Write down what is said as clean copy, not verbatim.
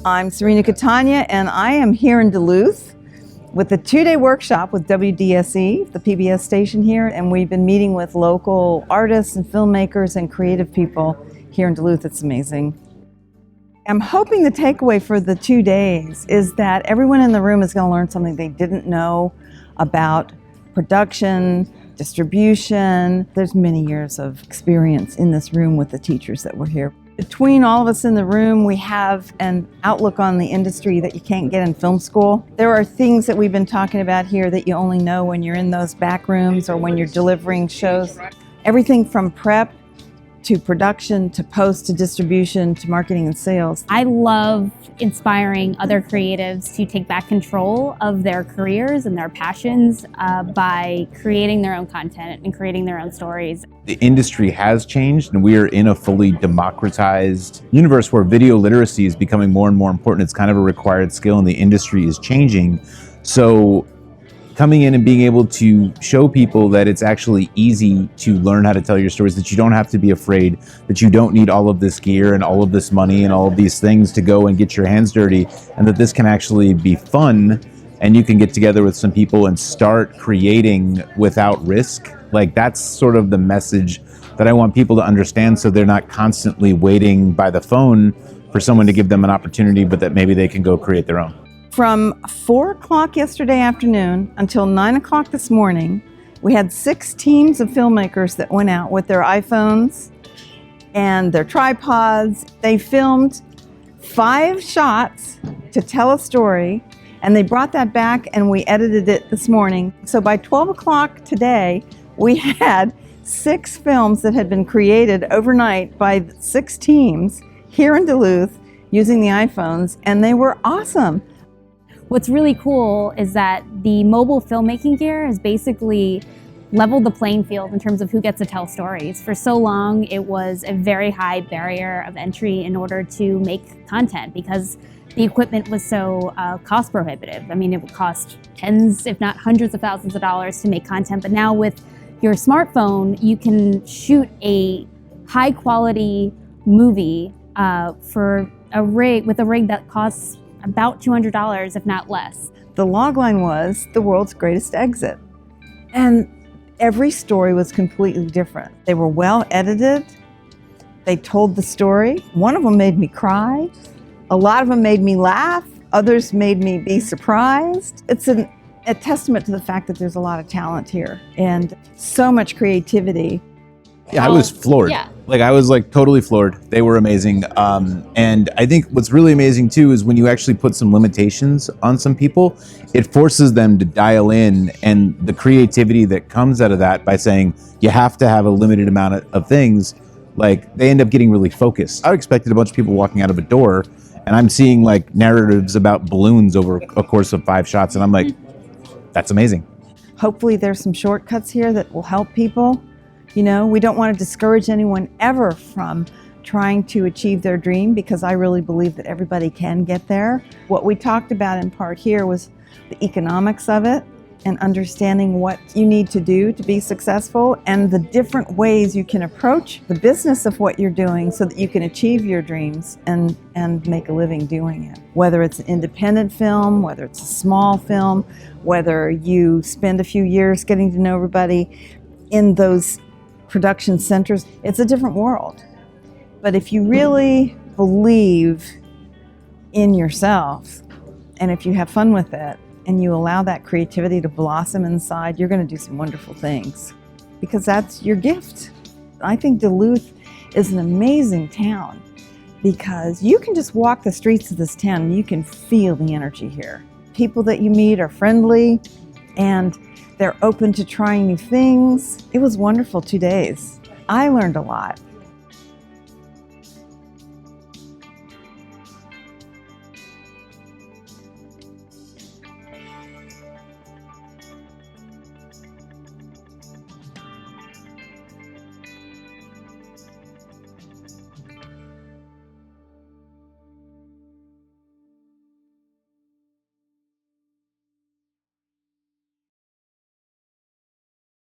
I'm Cirina Catania, and I am here in Duluth with a 2-day workshop with WDSE, the PBS station here, and we've been meeting with local artists and filmmakers and creative people here in Duluth. It's amazing. I'm hoping the takeaway for the 2 days is that everyone in the room is going to learn something they didn't know about production, distribution. There's many years of experience in this room with the teachers that were here. Between all of us in the room, we have an outlook on the industry that you can't get in film school. There are things that we've been talking about here that you only know when you're in those back rooms or when you're delivering shows. Everything from prep to production, to post, to distribution, to marketing and sales. I love inspiring other creatives to take back control of their careers and their passions by creating their own content and creating their own stories. The industry has changed, and we are in a fully democratized universe where video literacy is becoming more and more important. It's kind of a required skill, and the industry is changing. So coming in and being able to show people that it's actually easy to learn how to tell your stories, that you don't have to be afraid, that you don't need all of this gear and all of this money and all of these things to go and get your hands dirty, and that this can actually be fun and you can get together with some people and start creating without risk. Like, that's sort of the message that I want people to understand, so they're not constantly waiting by the phone for someone to give them an opportunity, but that maybe they can go create their own. From 4 o'clock yesterday afternoon until 9 o'clock this morning, we had 6 teams of filmmakers that went out with their iPhones and their tripods. They filmed 5 shots to tell a story, and they brought that back and we edited it this morning. So by 12 o'clock today, we had 6 films that had been created overnight by 6 teams here in Duluth using the iPhones, and they were awesome. What's really cool is that the mobile filmmaking gear has basically leveled the playing field in terms of who gets to tell stories. For so long, it was a very high barrier of entry in order to make content because the equipment was so cost prohibitive. I mean, it would cost tens, if not hundreds of thousands of dollars to make content. But now with your smartphone, you can shoot a high quality movie for a rig that costs about $200, if not less. The logline was the world's greatest exit. And every story was completely different. They were well edited. They told the story. One of them made me cry. A lot of them made me laugh. Others made me be surprised. It's a testament to the fact that there's a lot of talent here and so much creativity. Yeah, I was floored. Yeah. Like, I was like totally floored. They were amazing. And I think what's really amazing too is when you actually put some limitations on some people, it forces them to dial in, and the creativity that comes out of that by saying you have to have a limited amount of things, like, they end up getting really focused. I expected a bunch of people walking out of a door, and I'm seeing like narratives about balloons over a course of 5 shots, and I'm like, that's amazing. Hopefully there's some shortcuts here that will help people. You know, we don't want to discourage anyone ever from trying to achieve their dream, because I really believe that everybody can get there. What we talked about in part here was the economics of it and understanding what you need to do to be successful and the different ways you can approach the business of what you're doing so that you can achieve your dreams and make a living doing it. Whether it's an independent film, whether it's a small film, whether you spend a few years getting to know everybody in those production centers, it's a different world. But if you really believe in yourself, and if you have fun with it, and you allow that creativity to blossom inside, you're going to do some wonderful things, because that's your gift. I think Duluth is an amazing town because you can just walk the streets of this town and you can feel the energy here. People that you meet are friendly and they're open to trying new things. It was wonderful 2 days. I learned a lot.